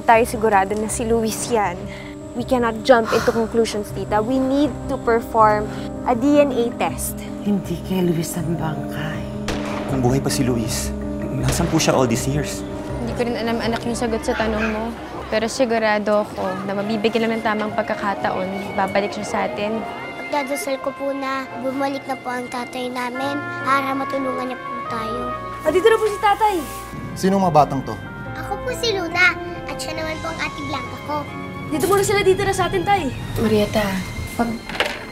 tayo sigurado na si Luis yan, we cannot jump into conclusions, tita. We need to perform a DNA test. Hindi kay Luis ang bangkay. Kung buhay pa si Luis, nasan po siya all these years? Hindi ko rin alam, anak, yung sagot sa tanong mo. Pero sigurado ako na mabibigyan lang ng tamang pagkakataon, babalik siya sa atin. Pagdadasal ko po na bumalik na po ang tatay namin para matulungan niya po tayo. Dito na po si tatay. Sino mga batang to? Ako po si Luna at siya naman po ang ate Blanca ko. Dito muna sila dito na sa atin, tay. Marieta, pag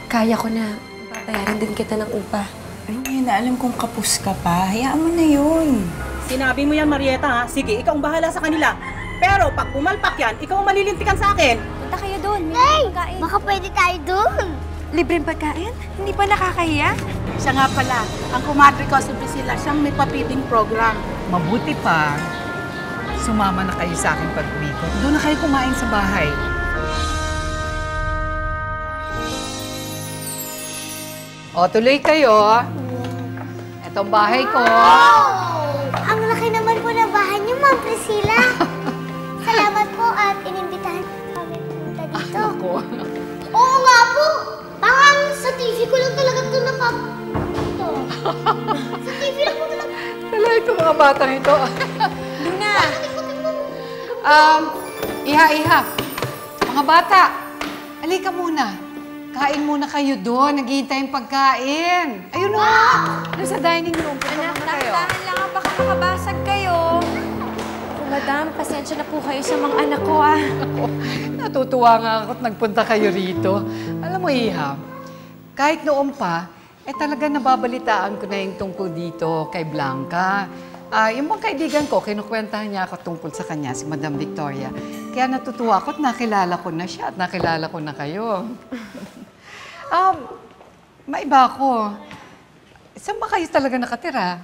kaya ko na, babayaran din kita ng upa. Ay, ngayon na alam kong kapus ka pa. Hayaan mo na yun. Sinabi mo yan, Marieta, ha? Sige, ikaw ang bahala sa kanila. Pero pag pumalpak yan, ikaw ang malilintikan sa akin. Punta kayo doon, may Hey! pagkain. Baka pwede tayo dun. Libreng pagkain? Hindi pa nakakahiya? Siya nga pala, ang kumadre ko si Priscilla, siyang may papiding program. Mabuti pa, sumama na kayo sa akin pag-uwi ko. Doon na kayo kumain sa bahay. O, tuloy kayo. Itong bahay ko. Ang laki naman po ng bahay niyo, Ma'am Priscilla. Salamat po at inimbitahan kami pumunta dito. Ako. Oo nga po! Parang sa TV ko lang talaga ito ito. Sa TV lang po talaga. Talaga itong mga batang ito. Luna! Iha. Mga bata, halika muna. Kain muna kayo doon. Naghihintay yung pagkain. Ayun na. Doon sa dining room. Anak, dahan-dahan lang ang baka makabasag kayo. Madam, pasensya na po kayo sa mga anak ko, ah. Ako, natutuwa nga ako at nagpunta kayo rito. Alam mo, Iha, kahit noon pa, talaga nababalitaan ko na yung tungkol dito kay Blanca. Yung mga kaibigan ko, kinukwentahan niya ako tungkol sa kanya, si Madam Victoria. Kaya natutuwa ako at nakilala ko na siya at nakilala ko na kayo. Maiba ako. Saan ba kayo talaga nakatira?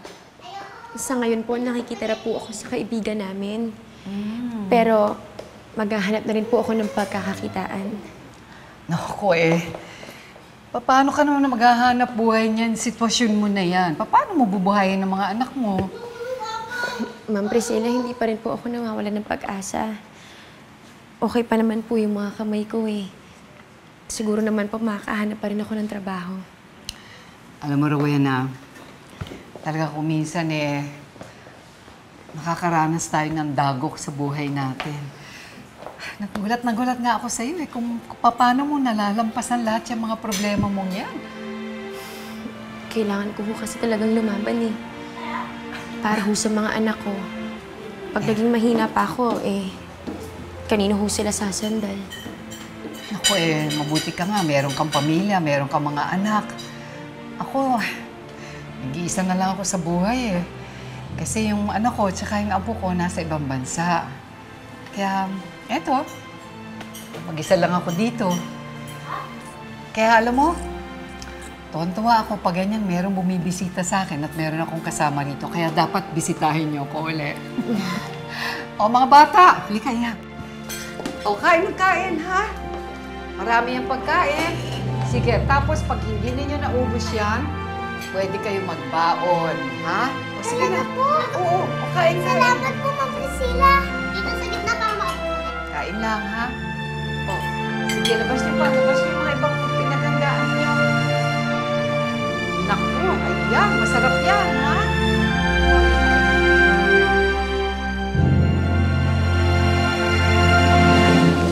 Sa ngayon po, nakikitira po ako sa kaibigan namin. Pero maghahanap na rin po ako ng pagkakakitaan. Naku paano ka naman maghahanap buhay niyan? Sitwasyon mo na yan. Paano mo bubuhayin ng mga anak mo? Ma'am Priscilla, hindi pa rin po ako nawawalan ng pag-asa. Okay pa naman po yung mga kamay ko eh. Siguro naman po makakahanap pa rin ako ng trabaho. Alam mo, Rowena, talaga kung minsan nakakaranas tayo ng dagok sa buhay natin. Nagulat na gulat nga ako sa iyo kung paano mo nalalampasan lahat yung mga problema mong yan. Kailangan ko po kasi talagang lumaban eh. Para ho sa mga anak ko. Pag naging mahina pa ako, kanino ho sila sasandal? Naku mabuti ka nga. Meron kang pamilya, meron kang mga anak. Ako, nag-iisa na lang ako sa buhay Kasi yung anak ko, tsaka yung apo ko, nasa ibang bansa. Kaya, eto, mag-isa lang ako dito. Kaya alam mo, tuwan-tuwa ako pag ganyan, merong bumibisita sa akin at meron akong kasama rito. Kaya dapat bisitahin niyo ako ulit. O mga bata, halika ya. O kain ng kain, ha? Marami yung pagkain. Sige, tapos pag hindi ninyo naubos yan, pwede kayo magbaon, ha? O sige na. Salamat po. Oo, o kain na. Salamat po, Ma'am Priscilla. Dito sa gitna para makapagod. Kain lang, ha? O, sige, labas niyo pa. Labas niyo yung mga ibang pinaghandaan niyo. Naku, ayan. Masarap yan, ha?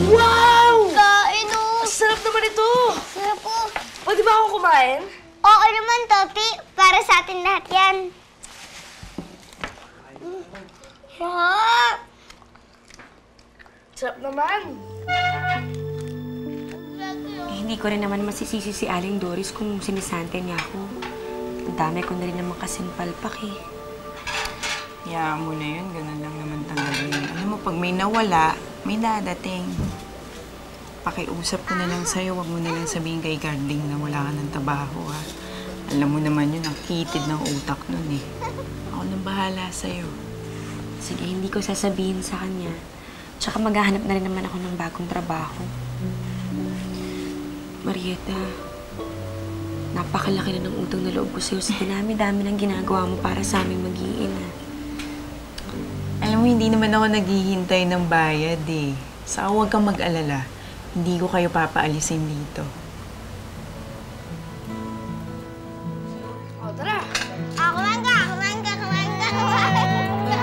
Wow! Kain o! Sarap naman ito! Sarap po. Pwede ba ako kumain? Oo naman, Topi. Para sa atin lahat yan. Sarap! Sarap naman. Hindi ko rin naman masisisi si Aling Doris kung sinisante niya ako. Ang dami ko na rin naman kasing palpak Hayaan mo na yun, ganun lang naman talaga yun. Alam mo, pag may nawala, may dadating. Pakiusap ko na lang sa'yo, wag mo na lang sabihin kay Garding na wala ka ng trabaho, ha. Alam mo naman yun, ang kitid ng utak nun, Ako nang bahala sa'yo. Sige, hindi ko sasabihin sa kanya. Tsaka maghahanap na rin naman ako ng bagong trabaho. Marieta, napakalaki na ng utang na loob ko sa'yo sa dinami-dami ng ginagawa mo para sa aming mag-iina. Alam mo, Alam mo, hindi naman ako naghihintay ng bayad eh. Saka huwag kang mag-alala. Hindi ko kayo papaalisin dito. O, tara! Kumangga! Kumangga! Kumangga! Kumangga!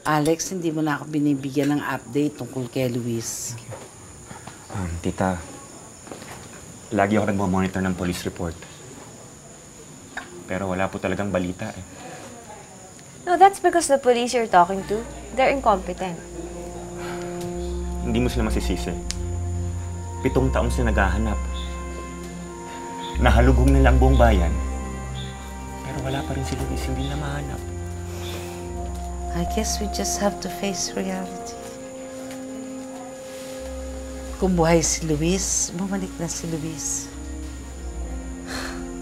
Alex, hindi mo na ako binibigyan ng update tungkol kay Luis. Tita, lagi ako nagmo-monitor ng police report. Pero wala po talagang balita eh. No, that's because the police you're talking to, they're incompetent. Hindi mo sila masisisi. 7 taon sila naghahanap. Nahalugong nila ang buong bayan. Pero wala pa rin si Luis, hindi na mahanap. I guess we just have to face reality. Kung buhay si Luis, bumalik na si Luis.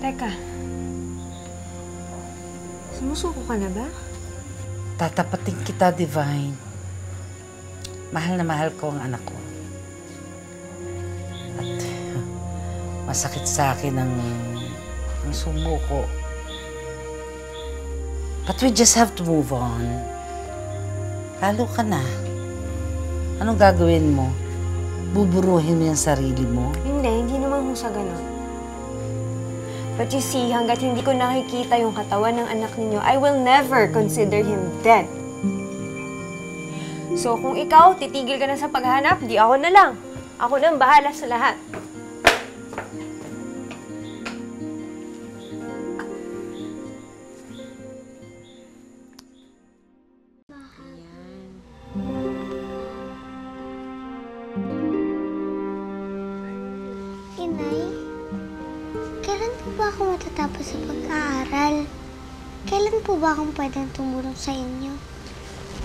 Teka. Sumusuko ka na ba? Tatapatin kita, Divine. Mahal na mahal ko ang anak ko. At masakit sa akin ang sumuko. But we just have to move on. Lalo ka na. Anong gagawin mo? Buburuhin mo yung sarili mo? Hindi naman ho sa ganun. But you see, hanggat hindi ko nakikita yung katawan ng anak ninyo, I will never consider him dead. So kung ikaw, titigil ka na sa paghahanap, di ako na lang. Ako na ang bahala sa lahat. Inay, kailan po ba ako matatapos sa pag-aaral? Kailan po ba akong pwedeng tumulong sa inyo?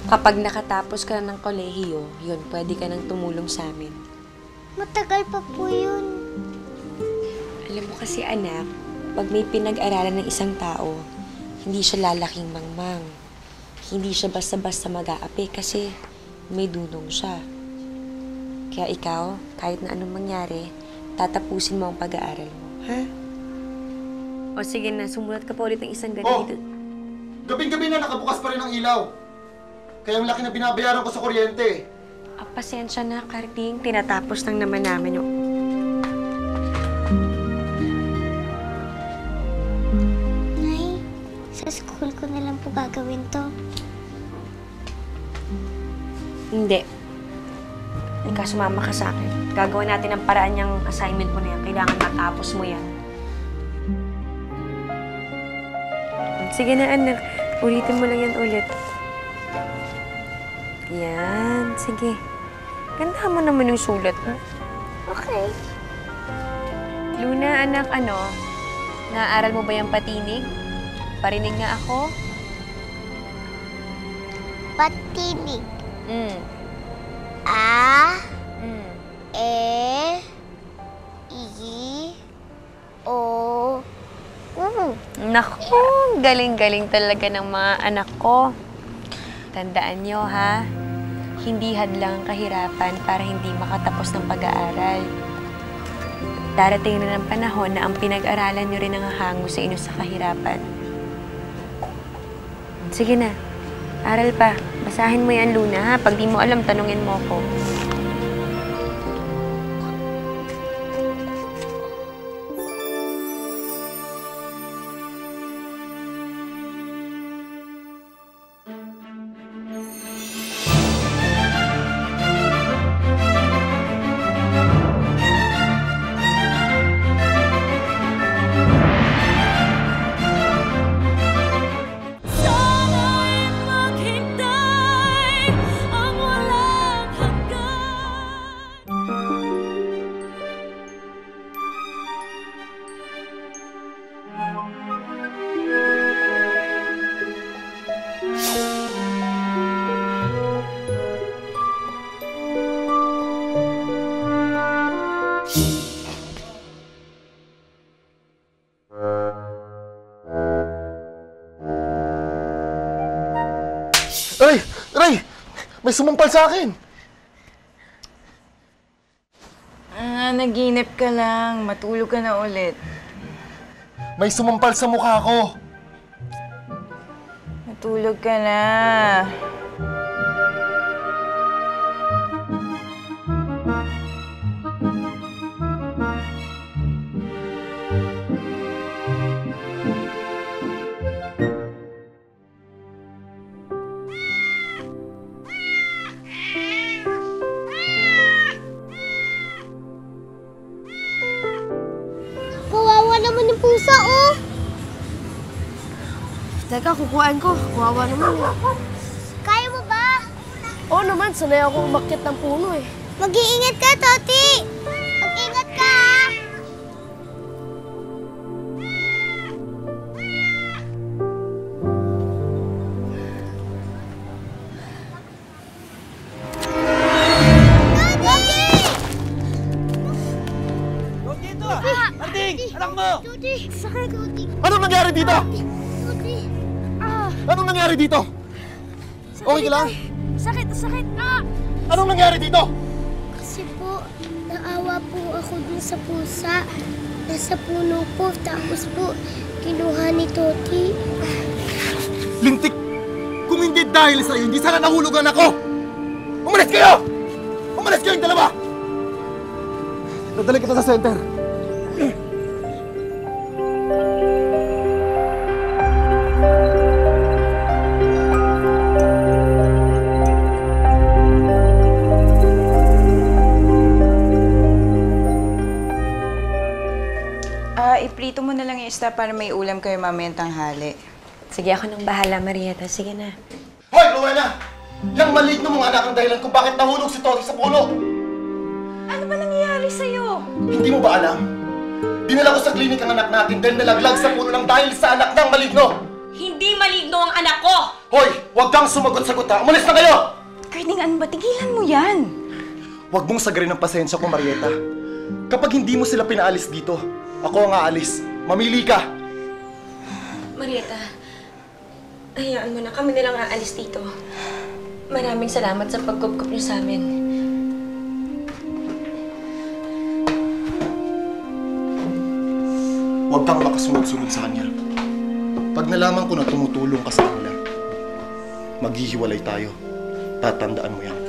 Kapag nakatapos ka na ng kolehiyo, yun, pwede ka nang tumulong sa amin. Matagal pa po yun. Alam mo kasi anak, pag may pinag-aralan ng isang tao, hindi siya lalaking mangmang. Hindi siya basta-basta mag-aapi kasi may dunong siya. Kaya ikaw, kahit na anong mangyari, tatapusin mo ang pag-aaral mo, ha? O sige na, sumulat ka pa ulit ng isang ganito. Gabing-gabi na nakabukas pa rin ang ilaw. Kaya ang laki na binabayaran ko sa kuryente. Pasensya na, Carding. Tinatapos lang naman namin yung... Nay, sa school ko na lang po gagawin to. Hindi. Ika, sumama ka sa akin. Gagawin natin ang paraan niyang assignment mo na yan. Kailangan matapos mo yan. Sige na, anak. Ulitin mo lang yan ulit. Yan. Sige. Ganda mo naman yung sulat mo. Okay. Luna, anak, naaral mo ba yung patinig? Parinig nga ako? Patinig. Mm. A, Mm. E, I, O, U. Naku, galing-galing talaga ng mga anak ko. Tandaan nyo, ha? Hindi hadlang ang kahirapan para hindi makatapos ng pag-aaral. Darating na ng panahon na ang pinag-aralan nyo rin ang hahango sa inyo sa kahirapan. Sige na, aral pa. Basahin mo yan, Luna, ha? Pag di mo alam, tanungin mo ko. Ray! Ray! May sumampal sa akin! Naginip ka lang. Matulog ka na ulit. May sumampal sa mukha ko. Matulog ka na. Kawawa naman yung pusa, oh! Teka, kukuhaan ko. Kawawa naman eh. Kaya mo ba? Oo naman, sanay ako umakyat ng puno eh. Mag-iingat ka, Toti! Mag-ingat ka, ha? Marting! Anak mo! Toti! Sakit, Toti! Anong nangyari dito? Toti! Anong nangyari dito? Okay ka lang? Sakit! Anong nangyari dito? Kasi po, naawa po ako dun sa pusa. Nasa puno po, tapos po, kinuha ni Toti. Lintik! Kung hindi dahil sa'yo, hindi sana nahulugan ako! Umalis kayo! Umalis kayong dalawa! Nadali kita sa center. Iprito mo na lang yung isda para may ulam kayo mamayang tanghali. Sige, ako nang bahala, Marieta. Sige na. Hoy, Rowena! Yang maligno mong anak ang dahilan kung bakit nahulog si Toti sa puno! Ano ba nangyayari sa'yo? Hindi mo ba alam? Dinala ko sa klinik ang anak natin dahil nalaglag sa puno ng dahil sa anak ng maligno! Hindi maligno ang anak ko! Hoy, huwag kang sumagot-sagot ha! Umalis na kayo! Garding, ano ba? Tigilan mo yan! Huwag mong sagarin ang pasensya ko, Marieta. Kapag hindi mo sila pinaalis dito, ako ang aalis. Mamili ka! Marieta, hayaan mo na. Kami nilang aalis dito. Maraming salamat sa pagkupkup niyo sa amin. Huwag kang makasunod-sunod sa kanya. Pag nalaman ko na tumutulong ka sa kanila, maghihiwalay tayo. Tatandaan mo yan.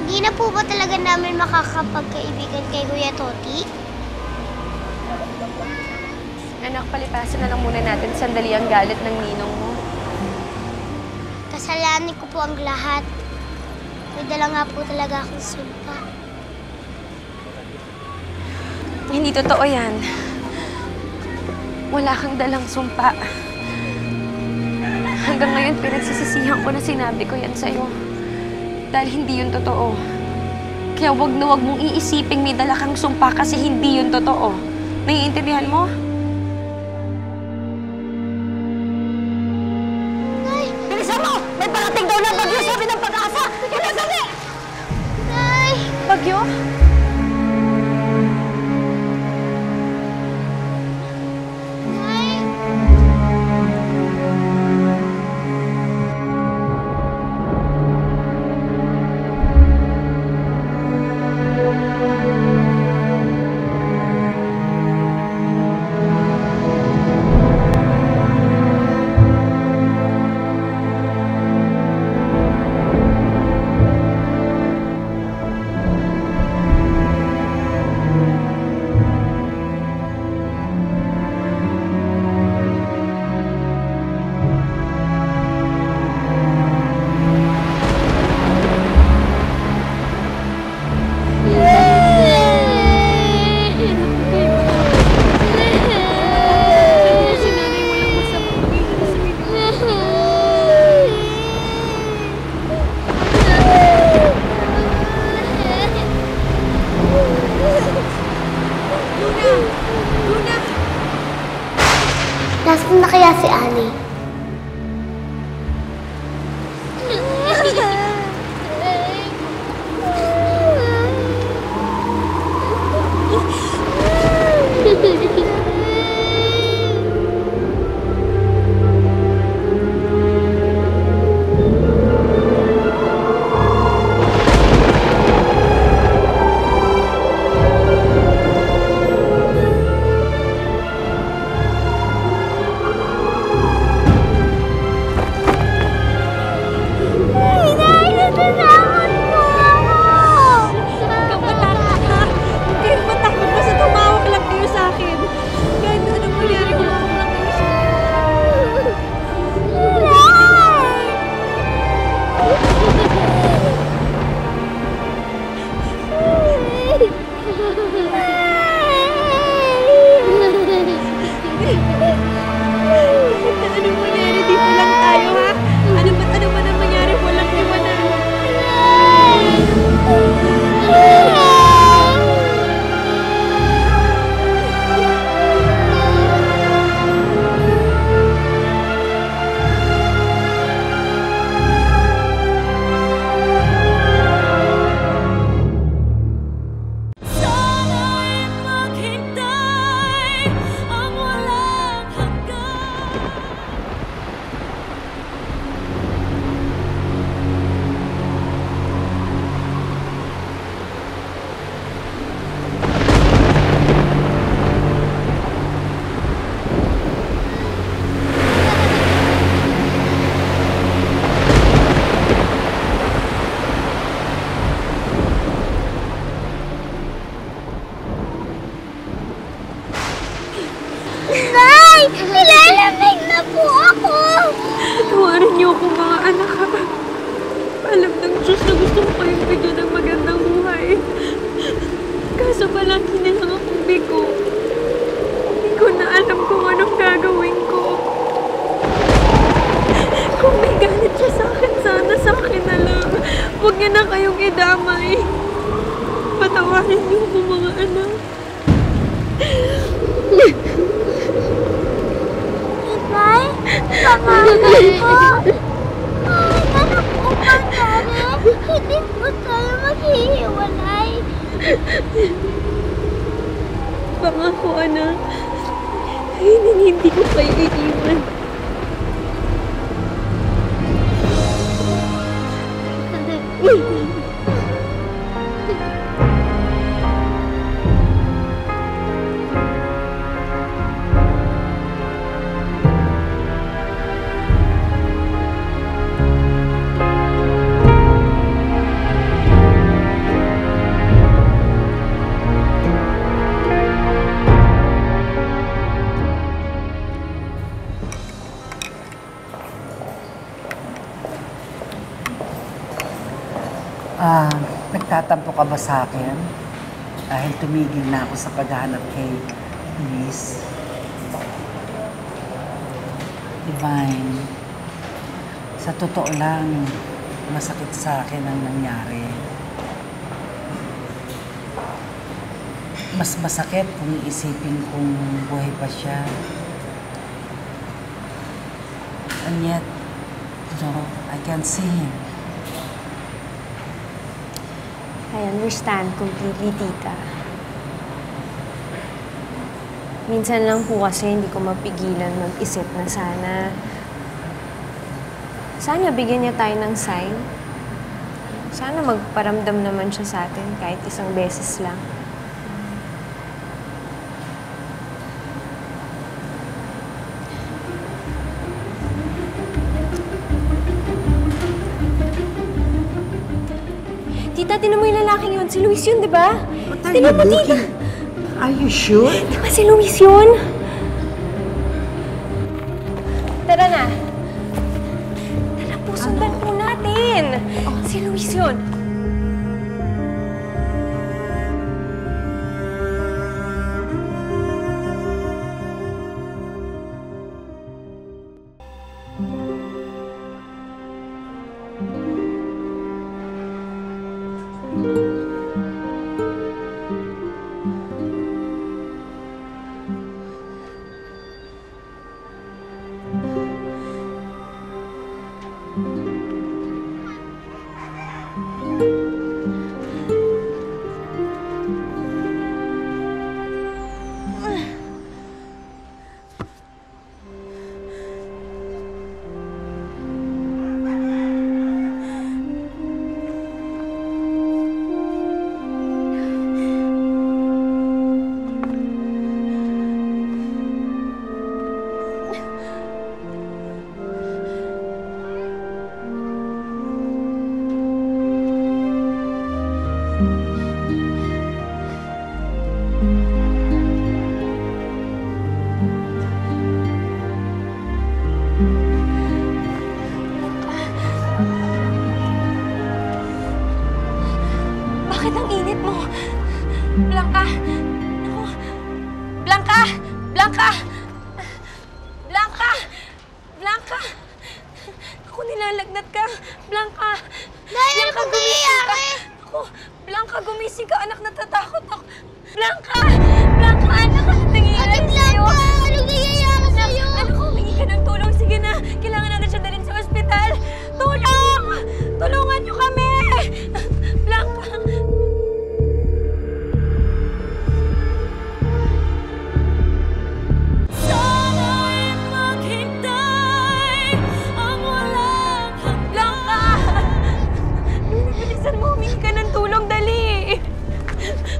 Hindi na po ba talaga namin makakapagkaibigan kay Kuya Toti? Anak, palipasan na lang muna natin sandali ang galit ng ninong mo. Kasalanan ko po ang lahat. May dala nga po talaga akong sumpa. Hindi totoo yan. Wala kang dalang sumpa. Hanggang ngayon, pinagsisisihan ko na sinabi ko yan sa'yo. Dahil hindi yun totoo. Kaya wag na wag mong iisiping may dala kang sumpa kasi hindi yun totoo. Naiintindihan mo? Nay! Bilisan mo! May parating daw na bagyo, sabi ng Pag-asa! Kaya dali! Nay! Bagyo? Nay! Nasaan na kaya si Annie? Patawarin niyo ko, mga anak. Nay, pamahalan ko. Ay, anak ko pa, Nare. Hindi po tayo maghihiwalay. Pangako, anak. Hindi ko kayo iiwan. Nagtatampo ka ba sa akin? Dahil tumigil na ako sa paghahanap kay Luis. Divine, sa totoo lang, masakit sa akin ang nangyari. Mas masakit kung iisipin kung buhay pa siya. And yet, I can't see him. I understand completely, tita. Minsan lang po kasi hindi ko mapigilan mag-isip na sana bigyan niya tayo ng sign. Sana magparamdam naman siya sa atin kahit isang beses lang. Tita, tinan mo yung lalaking yun. Si Luis yun, di ba? Tinan mo, tita. Are you sure? Di ba si Luis yun? Tara na. Tara po, sundan po natin. Si Luis yun. Bakit ang init mo? Blanca! Ako! Blanca! Blanca! Blanca! Blanca! Ako, nilalagnat ka! Blanca! Dahil Blanca, gumising ka! Ako! Blanca, gumising ka! Anak, natatakot ako! Blanca! Blanca, anak! Ano nangyayari sa'yo? Anong nangyayari sa'yo? Anak, humingi ka ng tulong. Sige na! Kailangan natin siya dalhin sa ospital! Tulong! Tulungan niyo kami! Blanca!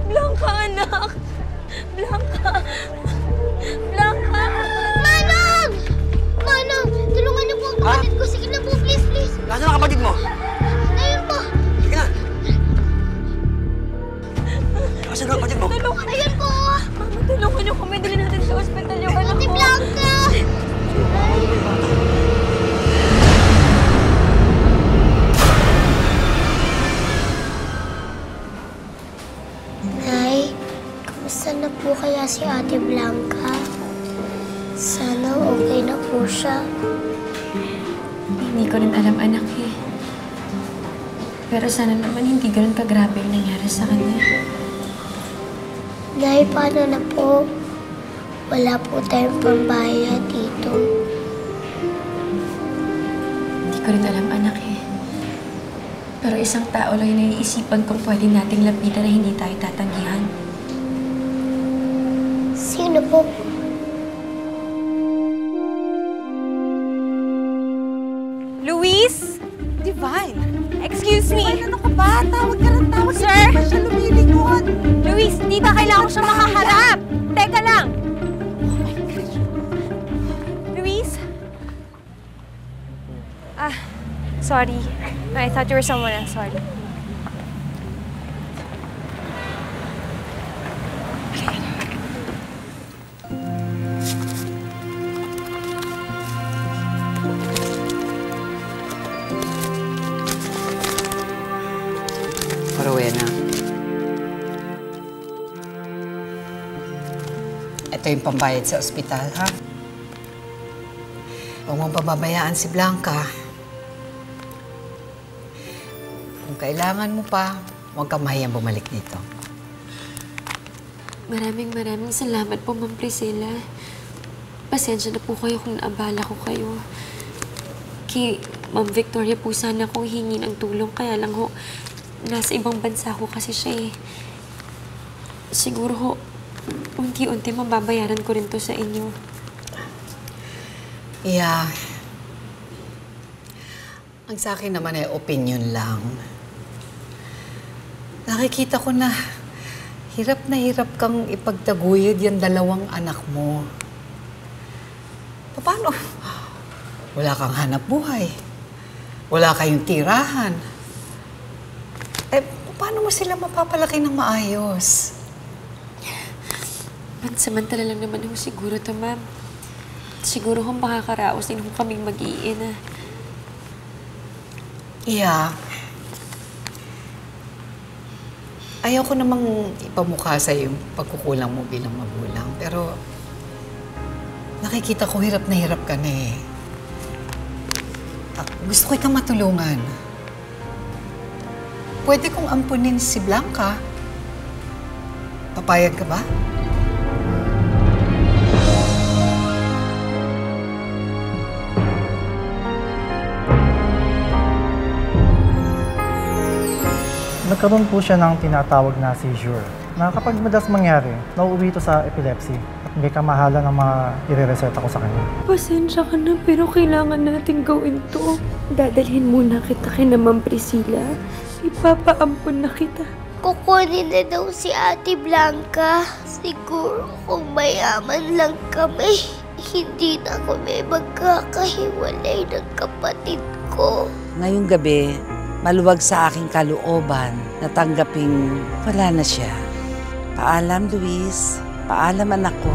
Blanca, anak! Blanca! Blanca! Manong! Manong! Tulungan niyo po ang kapatid ko. Sige na po, please, please. Nasaan ang kapatid mo? Ayun po. Sige na! Nasaan ang kapatid mo? Tulungan. Ayun po. Mama, tulungan niyo kami. Dali natin sa ospital yung anak Ate ko. Blanca! Nay, kamusta na po kaya si Ate Blanca? Sana okay na po siya. Hindi ko rin alam, anak eh. Pero sana naman hindi ganun kagrabe yung nangyari sa kanya. Dahil paano na po? Wala po tayong pambayad dito. Hindi ko rin alam, anak eh. Pero isang tao lang yung naiisipan kung pwede nating lapitan na hindi tayo tatanggihan. Sino po? Luis? Divine! Excuse me. Divine, ano ka ba? Tawag ka ng tawag. Sir? Hindi pa siya lumilingon. Luis, di ba kailangan ko siya makaharap? Teka lang. Luis? Sorry. I thought you were someone else. Sorry. Rowena. Ito yung pambayad sa ospital, ha? Huwag mong pababayaan si Blanca. Kung kailangan mo pa, huwag kang mahiyang bumalik dito. Maraming salamat po, Ma'am Priscilla. Pasensya na po kayo kung naabala ko kayo. Kay Ma'am Victoria po sana akong hingi ng tulong, kaya lang ho, nasa ibang bansa ko kasi siya eh. Siguro ho, unti-unti mababayaran ko rin to sa inyo. Yeah. Ang sa akin naman ay opinion lang. Nakikita ko na hirap kang ipagtaguyod yung dalawang anak mo. Paano? Wala kang hanap buhay. Wala kayong tirahan. Eh, paano mo sila mapapalaki ng maayos? Pansamantala lang naman ho siguro to, Ma'am. Siguro kung makakaraos din ho kaming mag-iina. Yeah. Ayaw ko namang ipamukha sa yung pagkukulang mo bilang magulang. Pero nakikita ko hirap ka na eh. Gusto ko itang matulungan. Pwede kong ampunin si Blanca. Papayag ka ba? Nagkaroon po siya ng tinatawag na seizure na kapag madalas mangyari, nauuwi ito sa epilepsy at may kamahalan ng mga ire-reseta ko sa kanya. Pasensya ka na, pero kailangan natin gawin to. Dadalhin muna kita kay Ma'am Priscilla. Ipapaampun na kita. Kukunin na daw si Ate Blanca. Siguro kung mayaman lang kami, hindi na kami magkakahiwalay ng kapatid ko. Ngayong gabi, maluwag sa aking kalooban na tanggaping wala na siya. Paalam, Luis. Paalam, anak ko.